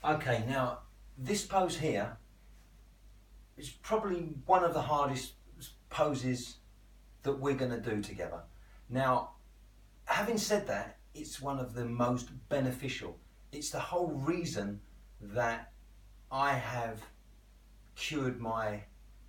Okay, now this pose here is probably one of the hardest poses that we're going to do together. Now, having said that, it's one of the most beneficial. It's the whole reason that I have cured my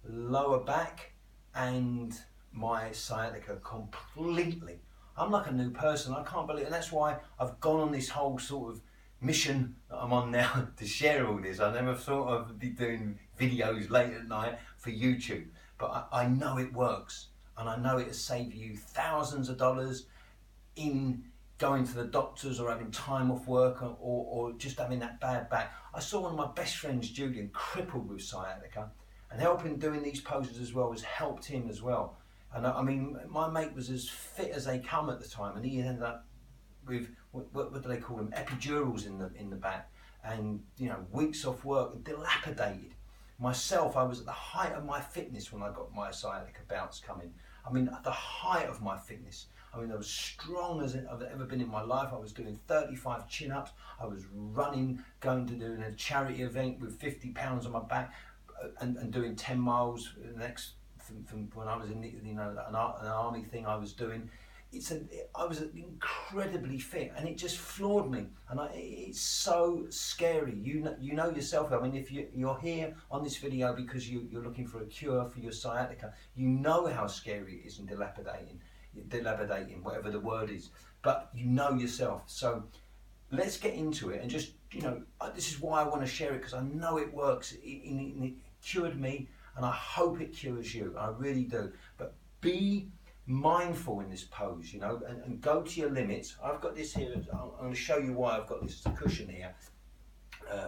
lower back and my sciatica completely. I'm like a new person, I can't believe it. And that's why I've gone on this whole sort of mission that I'm on now to share all this. I never thought I'd be doing videos late at night for YouTube, but I know it works, and I know it'll save you thousands of dollars in going to the doctors or having time off work or just having that bad back. I saw one of my best friends, Julian, crippled with sciatica, and helping doing these poses as well has helped him as well. And I mean, my mate was as fit as they come at the time, and he ended up with what do they call them, epidurals in the back, and you know, weeks off work, dilapidated. Myself, I was at the height of my fitness when I got my sciatica bouts coming. I mean, at the height of my fitness. I mean, I was strong as I've ever been in my life. I was doing 35 chin-ups. I was running, going to do a charity event with 50 pounds on my back, and doing 10 miles the next from when I was in an army thing I was doing. I was incredibly fit, and it just floored me. And it's so scary. You know yourself. I mean, if you're here on this video because you're looking for a cure for your sciatica, you know how scary it is and dilapidating, whatever the word is. But you know yourself. So let's get into it, and just, you know, this is why I want to share it, because I know it works. It cured me, and I hope it cures you. I really do. But be mindful in this pose, you know, and go to your limits. I've got this here. I'm going to show you why I've got this cushion here,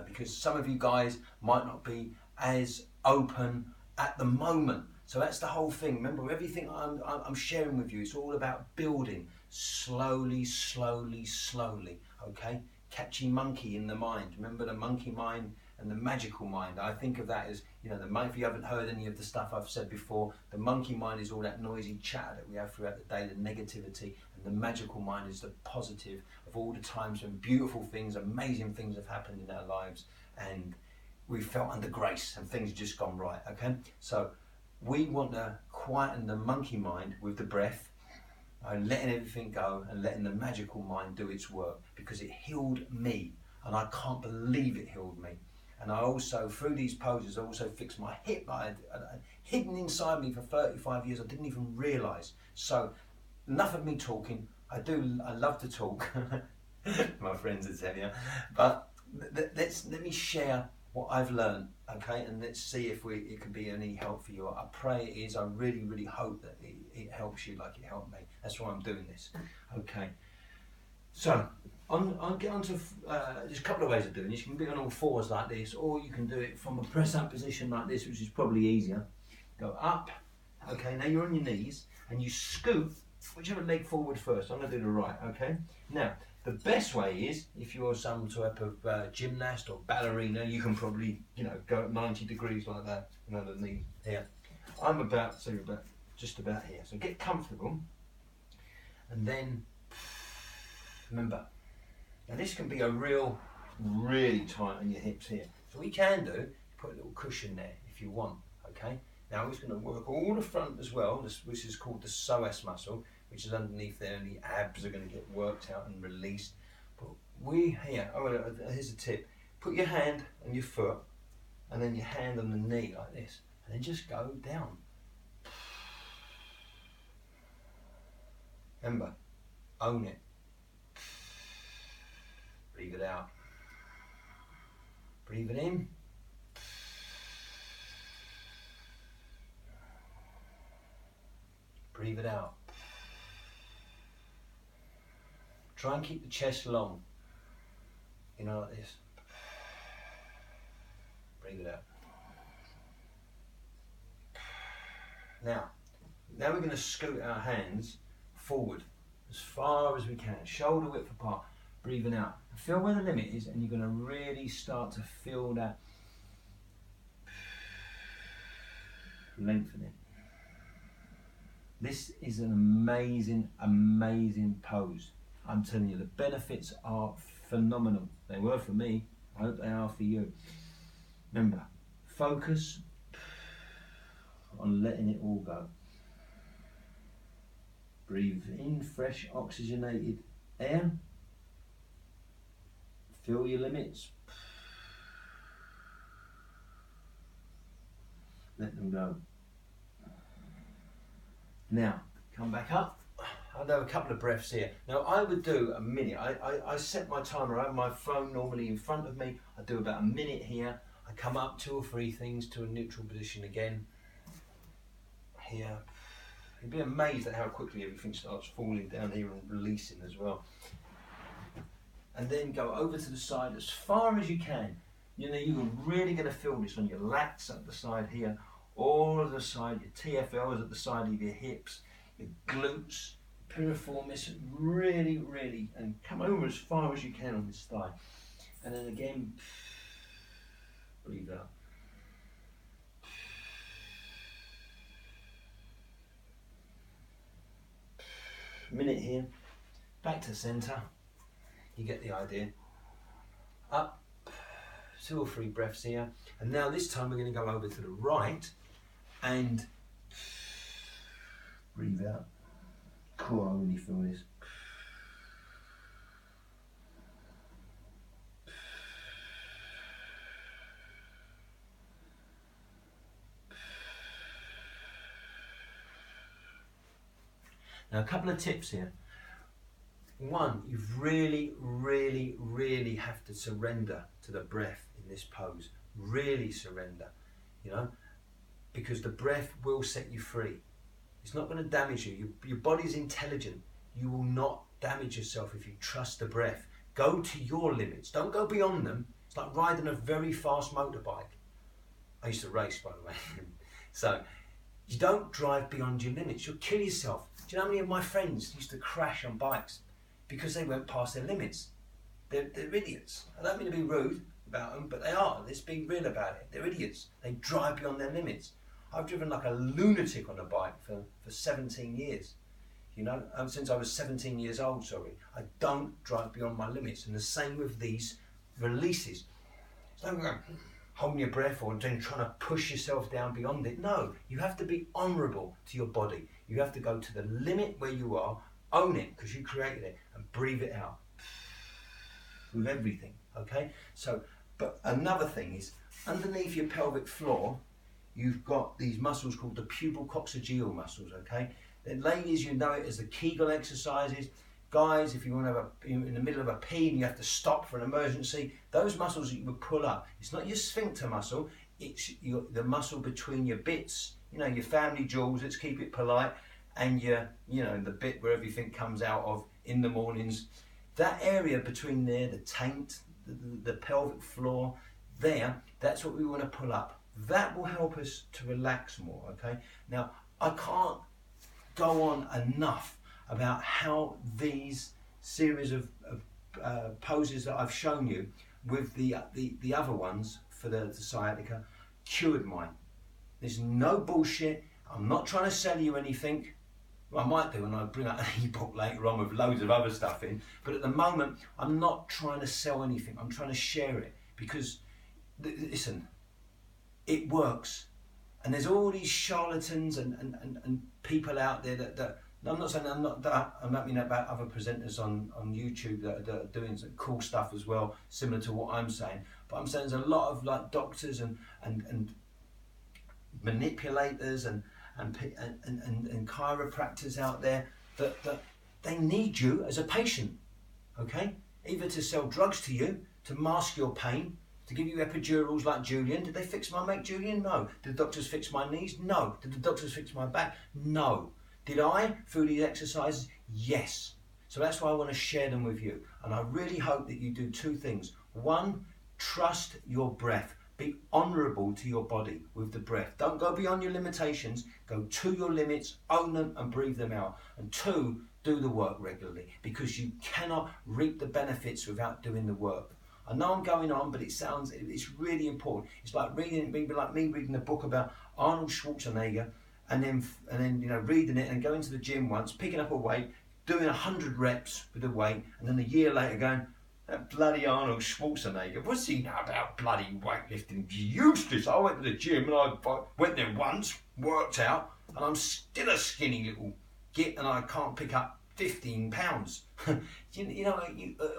because some of you guys might not be as open at the moment. So that's the whole thing. Remember, everything I'm sharing with you, it's all about building slowly, slowly, slowly. Okay, catchy monkey in the mind. Remember the monkey mind and the magical mind. I think of that as, you know, if you haven't heard any of the stuff I've said before, the monkey mind is all that noisy chatter that we have throughout the day, the negativity, and the magical mind is the positive of all the times when beautiful things, amazing things have happened in our lives, and we felt under grace and things just gone right. Okay, so we want to quieten the monkey mind with the breath, letting everything go and letting the magical mind do its work, because it healed me, and I can't believe it healed me. And I also, through these poses, I also fixed my hip that I had hidden inside me for 35 years. I didn't even realise. So, enough of me talking. I love to talk. My friends will tell you. But let me share what I've learned, okay? And let's see if it can be any help for you. I pray it is. I really, really hope that it helps you like it helped me. That's why I'm doing this. Okay. So, I'll get on to, there's a couple of ways of doing this. You can be on all fours like this, or you can do it from a press up position like this, which is probably easier. Go up, okay, now you're on your knees, and you scoot whichever leg forward first. I'm going to do the right, okay? Now, the best way is, if you're some type of gymnast or ballerina, you can probably, you know, go at 90 degrees like that, and on the knee here. I'm just about here. So get comfortable, and then, remember, now this can be a really tight on your hips here. So we can do, put a little cushion there if you want, okay? Now we're going to work all the front as well, which is called the psoas muscle, which is underneath there, and the abs are going to get worked out and released. But here's a tip. Put your hand on your foot, and then your hand on the knee like this, and then just go down. Remember, own it. Breathe it out. Breathe it in. Breathe it out. Try and keep the chest long. You know, like this. Breathe it out. Now we're going to scoot our hands forward as far as we can, shoulder width apart. Breathing out. Feel where the limit is, and you're going to really start to feel that lengthening. This is an amazing, amazing pose. I'm telling you, the benefits are phenomenal. They were for me. I hope they are for you. Remember, focus on letting it all go. Breathe in fresh oxygenated air. Feel your limits. Let them go. Now, come back up. I'll do a couple of breaths here. Now, I would do a minute. I set my timer. I have my phone normally in front of me. I do about a minute here. I come up 2 or 3 things to a neutral position again. Here. You'd be amazed at how quickly everything starts falling down here and releasing as well. And then go over to the side as far as you can. You know, you're really going to feel this on your lats at the side here, all of the side, your TFLs at the side of your hips, your glutes, piriformis, really, really, and come over as far as you can on this thigh. And then again, breathe out. Minute here, back to center. You get the idea. Up, 2 or 3 breaths here. And now this time we're going to go over to the right and breathe out. Cool, I really feel this. Now, a couple of tips here. One, you really, really, really have to surrender to the breath in this pose. Really surrender, you know, because the breath will set you free. It's not going to damage you. Your body's intelligent. You will not damage yourself if you trust the breath. Go to your limits. Don't go beyond them. It's like riding a very fast motorbike. I used to race, by the way. So you don't drive beyond your limits. You'll kill yourself. Do you know how many of my friends used to crash on bikes because they went past their limits? They're idiots. I don't mean to be rude about them, but they are. Let's be real about it. They're idiots. They drive beyond their limits. I've driven like a lunatic on a bike for 17 years. You know, since I was 17 years old, sorry. I don't drive beyond my limits. And the same with these releases. Don't go holding your breath or then trying to push yourself down beyond it. No, you have to be honourable to your body. You have to go to the limit where you are, own it because you created it, and breathe it out with everything, okay? So, but another thing is, underneath your pelvic floor, you've got these muscles called the pubococcygeal muscles, okay? Then ladies, you know it as the Kegel exercises. Guys, if you want to have in the middle of a pee and you have to stop for an emergency, those muscles that you would pull up, it's not your sphincter muscle, it's the muscle between your bits, you know, your family jewels, let's keep it polite, and your, you know, the bit where everything comes out of in the mornings. That area between there, the taint, the pelvic floor, there, that's what we want to pull up. That will help us to relax more, okay? Now, I can't go on enough about how these series of poses that I've shown you with the other ones for the sciatica cured mine. There's no bullshit. I'm not trying to sell you anything. Well, I might do when I bring out an ebook later on with loads of other stuff in, but at the moment I'm not trying to sell anything. I'm trying to share it because, listen, it works. And there's all these charlatans and people out there that I'm not saying I'm not mean about other presenters on YouTube that are doing some cool stuff as well, similar to what I'm saying. But I'm saying there's a lot of like doctors and manipulators and chiropractors out there that they need you as a patient, okay? Either to sell drugs to you to mask your pain, to give you epidurals like Julian. Did they fix my mate Julian? No. Did the doctors fix my knees? No. Did the doctors fix my back? No. Did I, through these exercises? Yes. So that's why I want to share them with you. And I really hope that you do 2 things. 1, trust your breath. Be honourable to your body with the breath. Don't go beyond your limitations. Go to your limits, own them and breathe them out. And 2, do the work regularly because you cannot reap the benefits without doing the work. I know I'm going on, but it's really important. It's like me reading a book about Arnold Schwarzenegger and then you know, reading it and going to the gym once, picking up a weight, doing 100 reps with the weight, and then a year later going, That bloody Arnold Schwarzenegger. What's he know about bloody weightlifting? It's useless. I went to the gym and I went there once, worked out, and I'm still a skinny little git and I can't pick up 15 pounds. you know,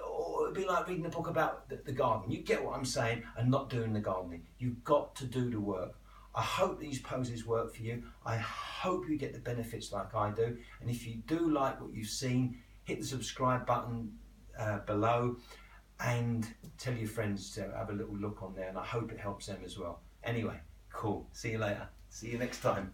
or it'd be like reading a book about the garden. You get what I'm saying, and not doing the gardening. You've got to do the work. I hope these poses work for you. I hope you get the benefits like I do. And if you do like what you've seen, hit the subscribe button below and tell your friends to have a little look on there, and I hope it helps them as well. Anyway, cool. See you later. See you next time.